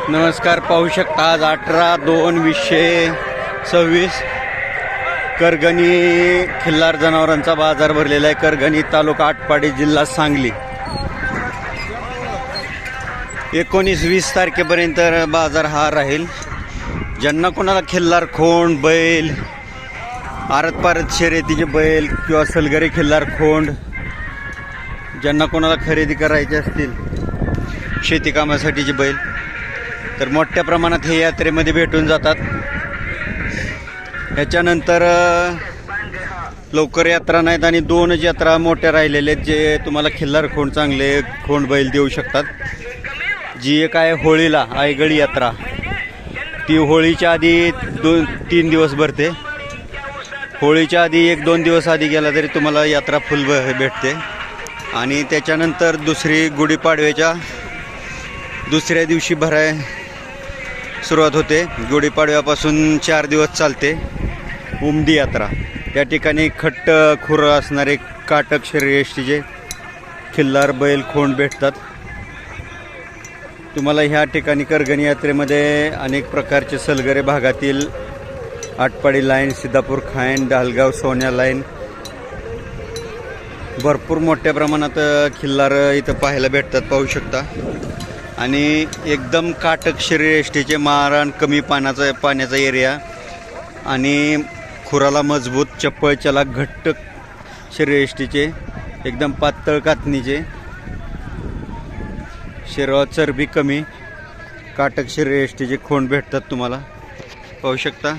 नमस्कार, पाहू शकता आज 18/2/2026 करगणी खिल्लार जनावरांचा बाजार भरलेला आहे. करगणी तालुका आटपाडी जिल्हा सांगली. 19-20 तारखेपर्यंत बाजार हा राहील. ज्यांना कोणाला खिल्लार खोंड बैल, आरत पारत शर्यतीचे बैल किंवा सलगरी खिल्लार खोंड ज्यांना कोणाला खरेदी करायचे असतील, शेती कामासाठीचे बैल, तर मोठ्या प्रमाणात हे यात्रेमध्ये भेटून जातात. ह्याच्यानंतर लवकर यात्रा नाहीत आणि 2च यात्रा मोठ्या राहिलेल्या आहेत जे तुम्हाला खिल्लार खोंड चांगले खोंड बैल देऊ शकतात. जी एक आहे होळीला आयगळी यात्रा, ती होळीच्या आधी 2-3 दिवस भरते. होळीच्या आधी 1-2 दिवस आधी गेला तरी तुम्हाला यात्रा फुल भेटते. आणि त्याच्यानंतर दुसरी गुढीपाडव्याच्या दुसऱ्या दिवशी भराय सुरुवात होते. गुढीपाडव्यापासून 4 दिवस चालते उमदी यात्रा. या ठिकाणी खट्ट खुर असणारे काटक शर्यतीचे खिल्लार बैल खोंड भेटतात तुम्हाला. ह्या ठिकाणी करगणी यात्रेमध्ये अनेक प्रकारचे सलगरे भागातील आटपाडी लाईन, सिद्धापूर खायन, डालगाव, सोन्या लाईन भरपूर मोठ्या प्रमाणात खिल्लार इथं पाहायला भेटतात, पाहू शकता. आणि एकदम काटक शर्यतीचे मारण, कमी पाण्याचा एरिया आणि खुराला मजबूत, चप्पळ चलाक, घट्ट शर्यतीचे एकदम पातळ कातणीचे, शरीरात चरबी कमी काटक शर्यतीचे खोंड भेटतात तुम्हाला, पाहू शकता.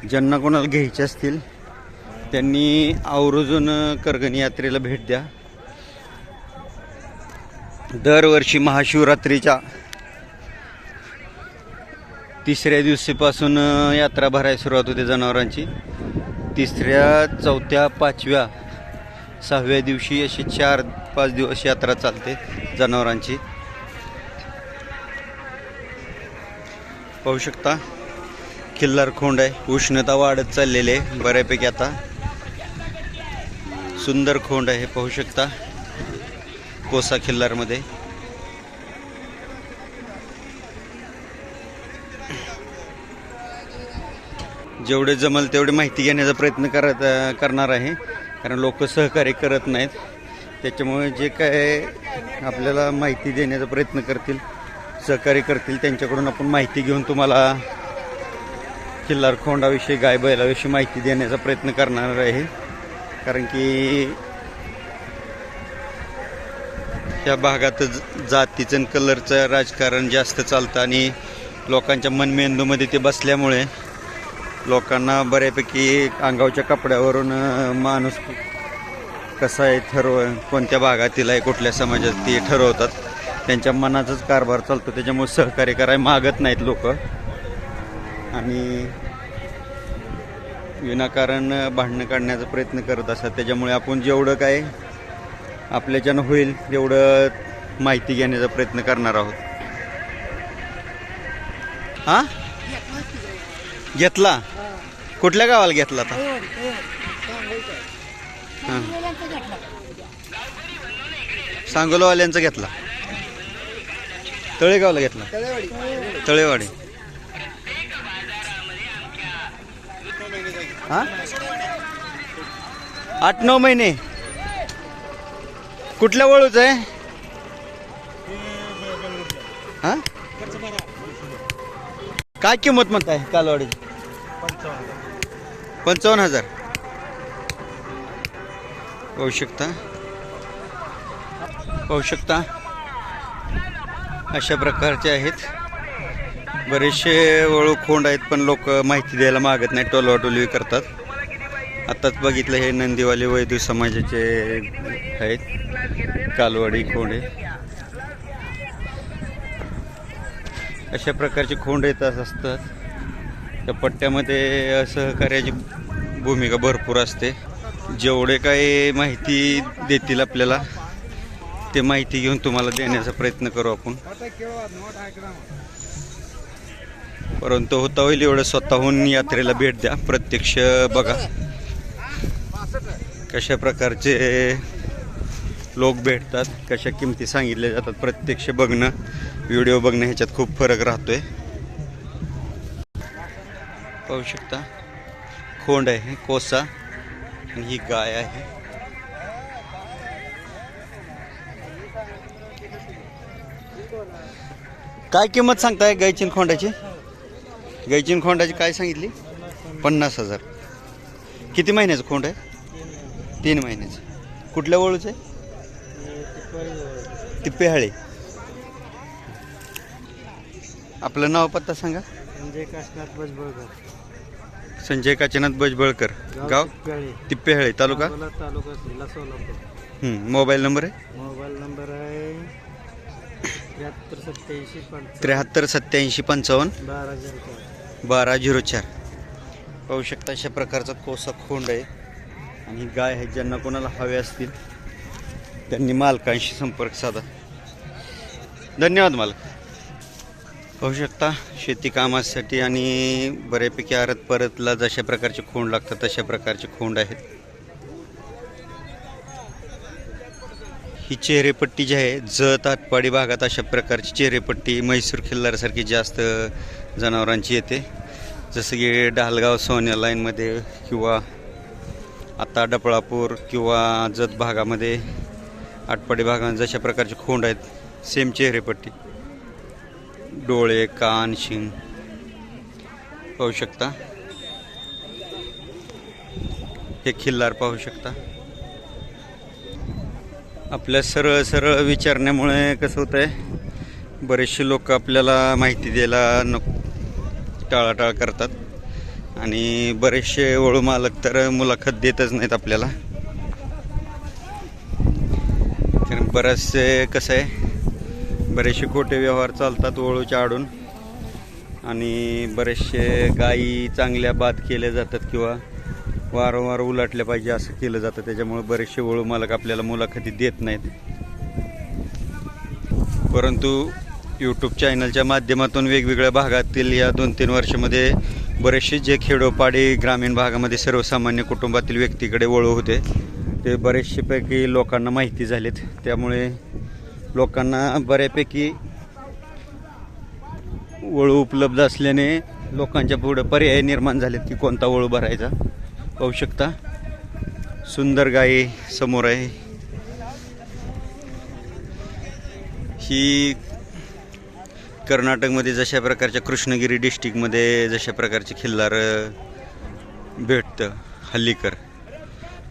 ज्यांना कोणाला घ्यायचे असतील त्यांनी आवर्जून करगणी यात्रेला भेट द्या. दरवर्षी महाशिवरात्रीच्या 3ऱ्या दिवशीपासून यात्रा भरायला सुरुवात होते जनावरांची. 3ऱ्या, 4थ्या, 5व्या, 6व्या दिवशी अशी 4-5 दिवस यात्रा चालते जनावरांची, पाहू शकता. खिल्लार खोंड आहे. उष्णता वाढत चाललेली आहे बऱ्यापैकी. आता सुंदर खोंड आहे, पाहू शकता. कोसा खिल्लारमध्ये जेवढे जमल तेवढे माहिती घेण्याचा प्रयत्न करणार आहे, कारण लोक सहकार्य करत नाहीत. त्याच्यामुळे जे काय आपल्याला माहिती देण्याचा प्रयत्न करतील, सहकार्य करतील, त्यांच्याकडून आपण माहिती घेऊन तुम्हाला खिल्लार खोंडाविषयी, गाय बैलाविषयी माहिती देण्याचा प्रयत्न करणार आहे. कारण की या भागात जातीचं कलरचं राजकारण जास्त चालतं आणि लोकांच्या मनमेंदूमध्ये ते बसल्यामुळे लोकांना बऱ्यापैकी अंगावच्या कपड्यावरून माणूस कसा आहे कोणत्या भागातील आहे, कुठल्या समाजात ते ठरवतात. त्यांच्या मनाचाच कारभार चालतो. त्याच्यामुळे सहकार्य करायला मागत नाहीत लोक आणि विनाकारण भांडणं काढण्याचा प्रयत्न करत असतात. त्याच्यामुळे आपण जेवढं काय आपल्याच्यानं होईल तेवढं माहिती घेण्याचा प्रयत्न करणार आहोत. हां, घेतला? कुठल्या गावाला घेतला आता? हां, सांगोलवाल्यांचा घेतला. तळेगावला घेतला? तळेवाडी. हां, 8-9 महिने. कुठल्या वळूच आहे? हां, काय किंमत म्हणताय कालवाडीची? 55,000. पाहू शकता, पाहू शकता. अशा प्रकारचे आहेत. बरेचसे वळू खोंड आहेत पण लोक माहिती द्यायला मागत नाही, टोलवाटोलवी करतात. आत्ताच बघितलं हे नंदीवाले वैद्य समाजाचे आहेत कालवाडी खोंड. अशा प्रकारचे खोंड येत असतात. त्या पट्ट्यामध्ये सहकार्याची भूमिका भरपूर असते. जेवढे काही माहिती देतील आपल्याला ते माहिती घेऊन तुम्हाला देण्याचा प्रयत्न करू आपण. परंतु होता होईल एवढं स्वतःहून यात्रेला भेट द्या, प्रत्यक्ष बघा कशा प्रकारचे लोक भेटतात, कशा किमती सांगितल्या जातात, प्रत्यक्ष बघणं व्हिडिओ बघणे ह्याच्यात खूप फरक राहतोय. पाहू शकता खोंड आहे कोसा आणि ही गाय आहे. काय किंमत सांगताय गायची आणि खोंडाची? गायची आणि खोंडाची काय सांगितली? 50,000. किती महिन्याचं खोंड आहे? 3 महिन्याचं. कुठल्या वळूचं आहे? तिप्पेहाळे. आपलं नाव पत्ता सांगा. संजय काशीनाथ बजबळकर. गाव तिप्पेहाळे, तालुका मोबाईल नंबर आहे? मोबाईल नंबर आहे 73 87 55 1204. पाहू शकता अशा प्रकारचा कोसा खोंड आहे आणि ही गाय आहे. ज्यांना कोणाला हवे असतील त्यांनी मालकांशी संपर्क साधा. धन्यवाद मालक. पाहू शकता शेती कामासाठी आणि बऱ्यापैकी आरत परतला जशा प्रकारचे खोंड लागतात तशा प्रकारचे खोंड आहेत. ही चेहरेपट्टी जी आहे जत आटपाडी भागात अशा प्रकारची चेहरेपट्टी म्हैसूर खिल्लारसारखी जास्त जनावरांची येते. जसं की डालगाव सोन्या लाईनमध्ये किंवा आता डपळापूर किंवा जत भागामध्ये आटपाडी भागात जशा प्रकारचे खोंड आहेत सेम चेहरेपट्टी, डोळे, कान, शिंग पाहू शकता. हे खिल्लार पाहू शकता. आपल्या सरळ सरळ विचारण्यामुळे कसं होतं आहे, बरेचसे लोक आपल्याला माहिती द्यायला टाळाटाळ करतात आणि बरेचसे वळू मालक तर मुलाखत देतच नाहीत आपल्याला. तर बरेचसे कसं आहे, बरेचसे खोटे व्यवहार चालतात वळूच्या आडून आणि बरेचसे गायी चांगल्या बाद केल्या जातात किंवा वारंवार उलटल्या पाहिजे असं केलं जातं. त्याच्यामुळे बरेचसे वळू मालक आपल्याला मुलाखती देत नाहीत. परंतु यूट्यूब चॅनलच्या माध्यमातून वेगवेगळ्या भागातील या 2-3 वर्षामध्ये बरेचसे जे खेडोपाडी ग्रामीण भागामध्ये सर्वसामान्य कुटुंबातील व्यक्तीकडे वळू होते ते बरेचशेपैकी लोकांना माहिती झालेत. त्यामुळे लोकांना बऱ्यापैकी वळू उपलब्ध असल्याने लोकांच्या पुढे पर्याय निर्माण झालेत की कोणता वळू भरायचा. पाहू शकता सुंदर गाय समोर आहे. ही कर्नाटकमध्ये जशा प्रकारच्या कृष्णगिरी डिस्ट्रिक्टमध्ये जशा प्रकारचे खिल्लार भेटतं हल्लीकर,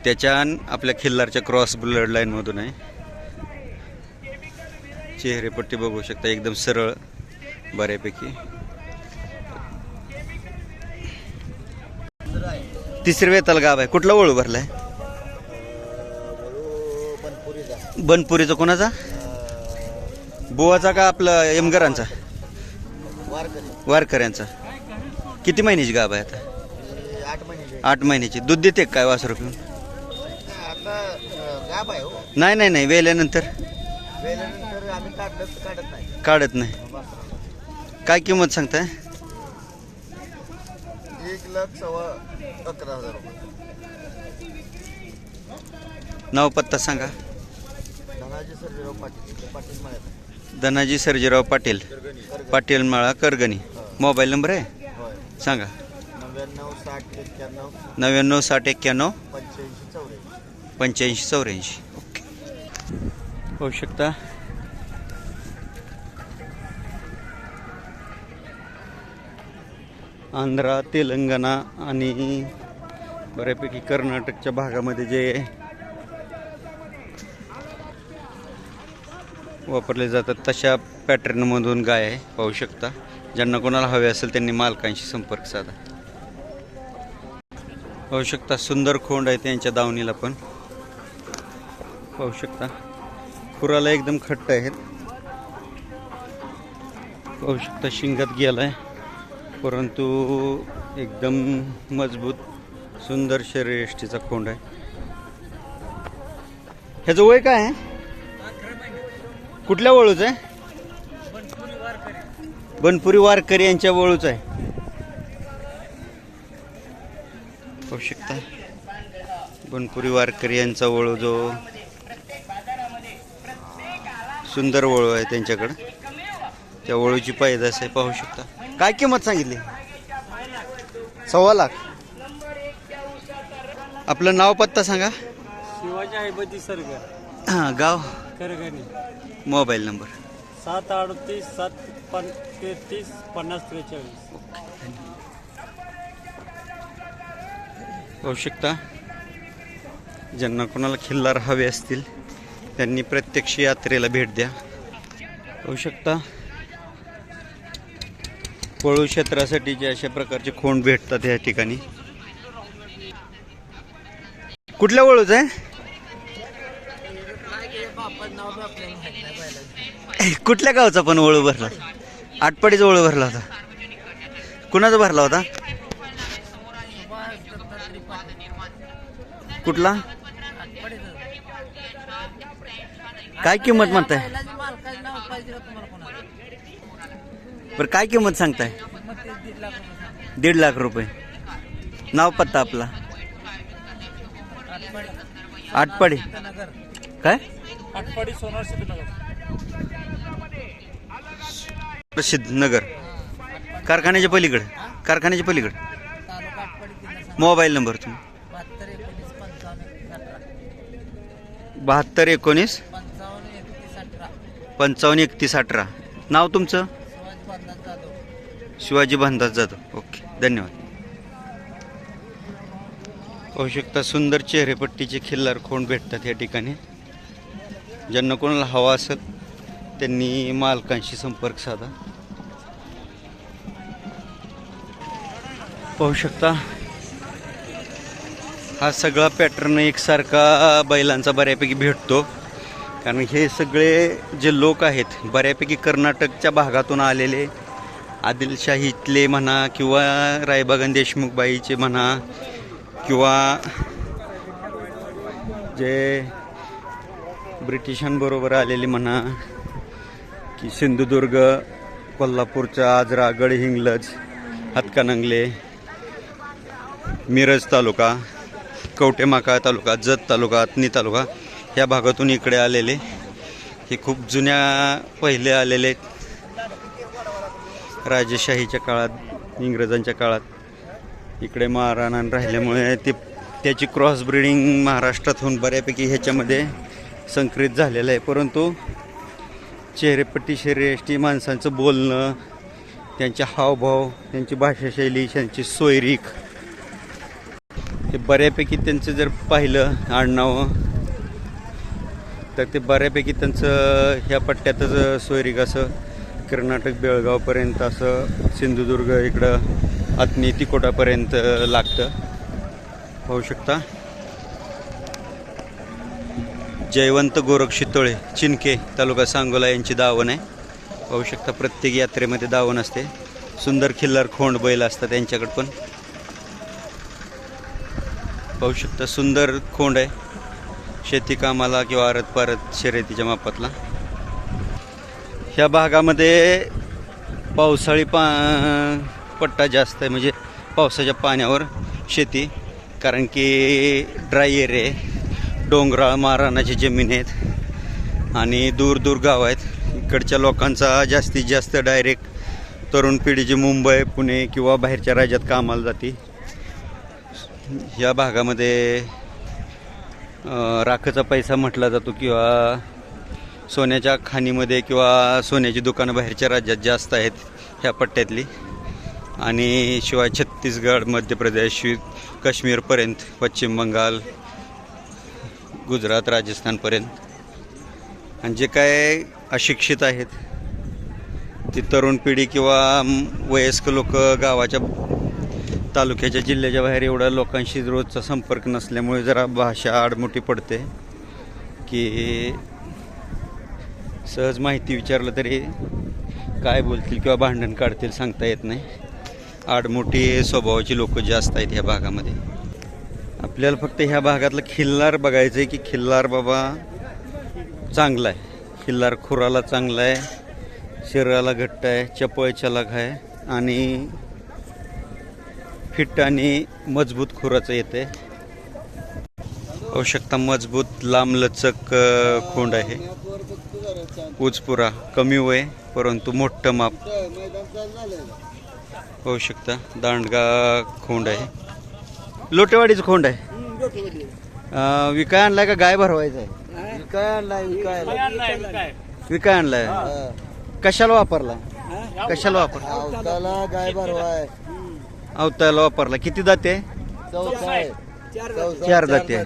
त्याच्या आपल्या खिल्लारच्या क्रॉस ब्लड लाईनमधून आहे. चेहरेपट्टी बघू शकता एकदम सरळ बऱ्यापैकी. 3रे वेताल गाव आहे. कुठला वळू भरलाय? बनपुरीचा. कोणाचा? बुवाचा का आपला यमगरांचा? वारकऱ्यांचा. किती महिन्याची गाभ आहे आता? 8 महिन्याची. दूध देते काय वासरू पिऊन? नाही वेल्यानंतर काढत नाही. काय किंमत सांगताय? 1,11,000 रुपये. नाव पत्ता सांगा. धनाजी सर्जेराव पाटील, पाटील माळा, करगणी. मोबाईल नंबर आहे सांगा. 99 60 91 85 84. ओके. होऊ शकता आंध्रा, तेलंगणा आणि बऱ्यापैकी कर्नाटकच्या भागामध्ये जे वापरले जातात तशा पॅटर्नमधून गाय आहे. पाहू शकता. ज्यांना कोणाला हवे असेल त्यांनी मालकांशी संपर्क साधा. पाहू शकता सुंदर खोंड आहे त्यांच्या दावणीला पण. पाहू शकता खुराला एकदम खट्ट आहेत. पाहू शकता शिंगात गेला आहे परंतु एकदम मजबूत सुंदर शरीरयष्टीचा खोंड आहे. ह्याचं वय काय आहे? कुठल्या वळूच आहे? बनपुरी वारकरी यांच्या वळूच आहे. पाहू शकता बनपुरी वारकरी यांचा वळू जो सुंदर वळू आहे त्यांच्याकडं. त्या वळूची पैदास आहे, पाहू शकता. काय किंमत सांगितली? 1.25 लाख. आपलं नाव पत्ता सांगा. शिवाजी आहे सरगर. हां, गाव करगणी. Mobile number 738 733 5043. पाहू शकता. ज्यांना कोणाला खिल्लार हवे असतील त्यांनी प्रत्यक्ष यात्रेला भेट द्या. पाहू शकता पळू क्षेत्रासाठी जे अशा प्रकारचे खोंड भेटतात या ठिकाणी. कुठल्या वळूच आहे? कुठल्या गावचा पण वळू भरला? आटपाडीचा वळू भरला होता. कुणाचा भरला होता? कुठला? काय किंमत म्हणताय? बरं काय किंमत सांगताय? 1.5 लाख रुपये. नाव पत्ता आपला? आटपाडी. काय? आटपाडी सोनार सिद्धनगर. प्रसिद्ध नगर. कारखान्याच्या पलीकडे. कारखान्याच्या पलीकडे. मोबाईल नंबर तुम्ही? 72 19 55 31 18. नाव तुमचं? शिवाजी भानदास जाधव. ओके, धन्यवाद. पाहू शकता सुंदर चेहरेपट्टीचे खिल्लार खोंड भेटतात या ठिकाणी. ज्यांना कोणाला हवा असेल त्यांनी मालकांशी संपर्क साधा. पाहू शकता हा सगळा पॅटर्न एकसारखा बैलांचा बऱ्यापैकी भेटतो, कारण हे सगळे जे लोक आहेत बऱ्यापैकी कर्नाटकच्या भागातून आलेले, आदिलशाहीतले म्हणा किंवा रायबागन देशमुखबाईचे म्हणा किंवा जे ब्रिटिशांबरोबर आलेले म्हणा की सिंधुदुर्ग, कोल्हापूरचा आजरा, गडहिंग्लज, हातकणंगले, मिरज तालुका, कवटेमाकाळ तालुका, जत तालुका, अथणी तालुका ह्या भागातून इकडे आलेले हे खूप जुन्या पहिले आलेले राजेशाहीच्या काळात, इंग्रजांच्या काळात इकडे महाराणान राहिल्यामुळे त्याची क्रॉस ब्रीडिंग महाराष्ट्रात होऊन बऱ्यापैकी ह्याच्यामध्ये संकरित झालेलं आहे. परंतु चेहरेपट्टी, शरीरयष्टी, माणसांचं बोलणं, त्यांचे हावभाव, त्यांची भाषाशैली, त्यांची सोयरीक हे बऱ्यापैकी त्यांचं जर पाहिलं आडनावं तर ते बऱ्यापैकी त्यांचं ह्या पट्ट्यातच सोयरीक असं कर्नाटक बेळगावपर्यंत, असं सिंधुदुर्ग इकडं अथणी तिकोटापर्यंत लागतं. पाहू शकता जयवंत गोरख शितोळे, चिनके, तालुका सांगोला यांची दावण आहे. पाहू शकता प्रत्येक यात्रेमध्ये दावण असते. सुंदर खिल्लार खोंड बैल असतात त्यांच्याकडे पण. पाहू शकता सुंदर खोंड आहे, शेती कामाला किंवा आरत पारत शर्यतीच्या मापातला. ह्या भागामध्ये पावसाळी पट्टा जास्त आहे, म्हणजे पावसाच्या पाण्यावर शेती, कारण की ड्राय एरिया आहे, डोंगराळ माळरानाची जमीन आहेत आणि दूर दूर गाव आहेत. इकडच्या लोकांचा जास्तीत जास्त डायरेक्ट तरुण पिढी जी मुंबई, पुणे किंवा बाहेरच्या राज्यात कामाला जाते. या भागामध्ये राखचा पैसा म्हटला जातो किंवा सोन्याच्या खाणीमध्ये किंवा सोन्याची दुकानं बाहेरच्या राज्यात जास्त आहेत ह्या पट्ट्यातली. आणि शिवाय छत्तीसगड, मध्य प्रदेश, काश्मीरपर्यंत, पश्चिम बंगाल, गुजरात, राजस्थानपर्यंत. आणि जे काय अशिक्षित आहेत ती तरुण पिढी किंवा वयस्क लोक गावाच्या, तालुक्याच्या, जिल्ह्याच्या बाहेर एवढ्या लोकांशी रोजचा संपर्क नसल्यामुळे जरा भाषा आडमुठी पडते की सहज माहिती विचारलं तरी काय बोलतील किंवा भांडण काढतील सांगता येत नाही. आडमुठी स्वभावाची लोक जास्त आहेत ह्या भागामध्ये. आपल्याला फक्त ह्या भागातलं खिल्लार बघायचं आहे की खिल्लार बाबा चांगला आहे, खिल्लार खुराला चांगला आहे, शरीराला घट्ट आहे, चपळ चलाक आहे आणि फिट आणि मजबूत खुराचं येते. पाहू शकता मजबूत लांब लचक खोंड आहे. उचपुरा कमी वय परंतु मोठं माप होऊ शकता. दांडगा खोंड आहे, लोटेवाडीचं खोंड आहे. विकाय आणलाय का गाय भरवायचा आहे? विकाय आणलाय. कशाला वापरला? कशाला वापरला? गाय भरवाय अवताला वापरला. किती जाते? 4 जाते.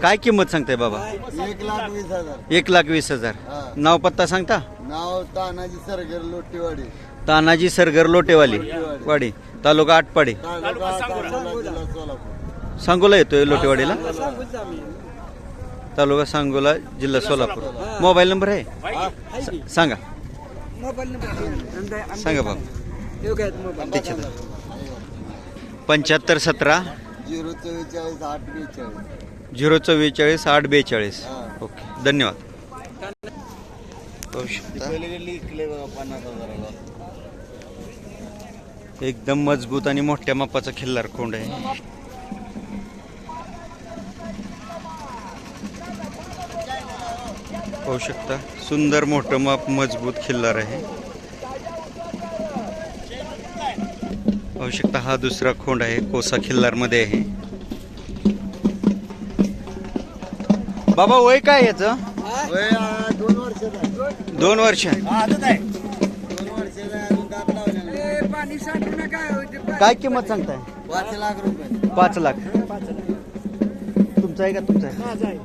काय किंमत सांगताय बाबा? 1,20,000. 1,20,000. नाव पत्ता सांगता? नाव तानाजी सरगर लोटेवाडी, तानाजी सरगर लोटेवाली वाडी, तालुका आटपाडी, तालुका जिल्हा सोलापूर. सांगोला येतोय लोटेवाडीला. तालुका सांगोला जिल्हा सोलापूर. मोबाईल नंबर आहे? सांगा सांगा बाबा. 7517 044 842. 044 ओके, धन्यवाद. पाहू शकता एकदम मजबूत आणि मोठ्या मापाचा खिल्लार खोंड आहे. पाहू शकता सुंदर मोठं माप मजबूत खिल्लार आहे. पाहू शकता हा दुसरा खोंड आहे, कोसा खिल्लार मध्ये आहे. बाबा वय काय याचं? 2 वर्षाचा. 2 वर्ष. 2 वर्षाचा अजून दात लावलेला. काय किंमत सांगताय? 5 लाख रुपये. 5 लाख. तुमचा आहे का? तुमचा आहे?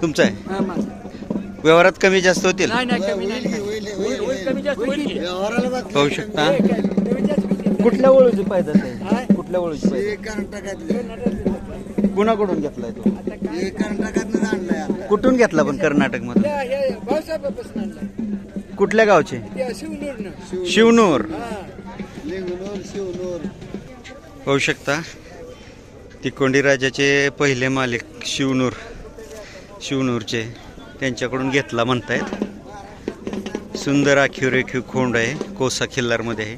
तुमचा आहे. व्यवहारात कमी जास्त होतील. पाहू शकता कुठल्या वळूची पाहिजे आहे? कुठल्या वळूची पाहिजे? कुणाकडून घेतलाय तो? कुठून घेतला पण? कर्नाटक मध्ये. कुठल्या गावचे? शिवनूर. पाहू शकता तिकोंडी राजाचे पहिले मालिक शिवनूरचे त्यांच्याकडून घेतला म्हणतायत. सुंदर आखीव रेखीव खोंड आहे, कोसा खिल्लारमध्ये आहे.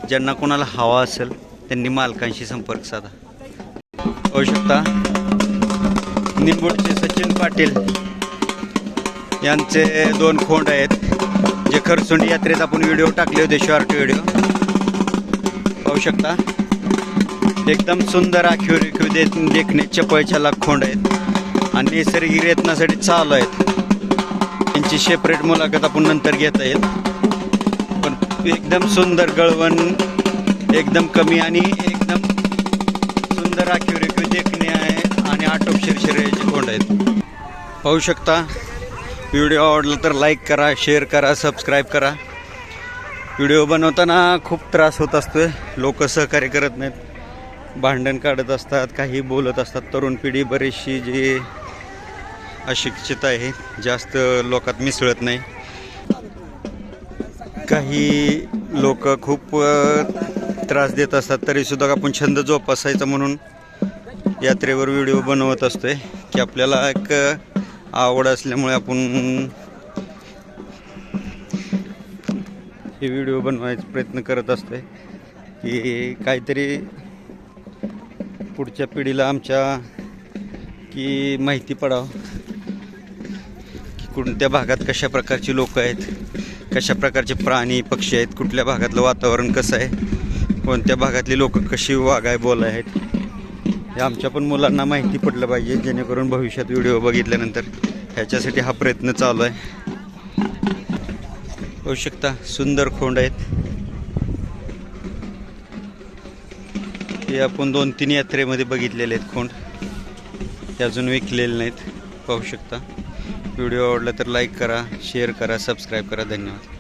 ज्यांना कोणाला हवा असेल त्यांनी मालकांशी संपर्क साधा. पाहू शकता निंबूडचे सचिन पाटील यांचे 2 खोंड आहेत, जे खरसुंडी यात्रेत आपण व्हिडिओ टाकले होते, शॉर्ट व्हिडिओ. पाहू शकता एकदम सुंदर आखीव रेखीव देखणे चपळ छलाक खोंड आहेत आणि नैसर्गिक रेतनासाठी चालू आहेत. त्यांची सेपरेट मुलाखत आपण नंतर घेता येईल. पण एकदम सुंदर गळवण, एकदम कमी आणि एकदम सुंदर आखीव रेखीव देखणे आहे आणि आटोप शरीराचे खोंड आहेत. पाहू शकता व्हिडिओ आवडला तर लाईक करा, शेअर करा, सबस्क्राईब करा. व्हिडिओ बनवताना खूप त्रास होत असतोय, लोक सहकार्य करत नाहीत, भांडण काढत असतात, काही बोलत असतात. तरुण पिढी बरीचशी जी अशिक्षित आहे, जास्त लोकात मिसळत नाही. काही लोक खूप त्रास देत असतात, तरीसुद्धा आपण छंद जोपासायचा म्हणून यात्रेवर व्हिडिओ बनवत असतोय की आपल्याला एक आवड असल्यामुळे आपण हे व्हिडिओ बनवायचा प्रयत्न करत असतोय की काहीतरी पुढच्या पिढीला आमच्या की माहिती पडावं की कोणत्या भागात कशा प्रकारची लोक आहेत, कशा प्रकारचे प्राणी पक्षी आहेत, कुठल्या भागातलं वातावरण कसं आहे, कोणत्या भागातली लोक कशी वागाय बोल आहेत, हे आमच्या पण मुलांना माहिती पडलं पाहिजे, जेणेकरून भविष्यात व्हिडिओ बघितल्यानंतर ह्याच्यासाठी हा प्रयत्न चालू आहे. होऊ शकता सुंदर खोंड आहेत. हे आपण 2-3 यात्रेमध्ये बघितलेले आहेत खोंड, ते अजून विकलेले नाहीत. पाहू शकता. व्हिडिओ आवडला तर लाईक करा, शेअर करा, सबस्क्राईब करा. धन्यवाद.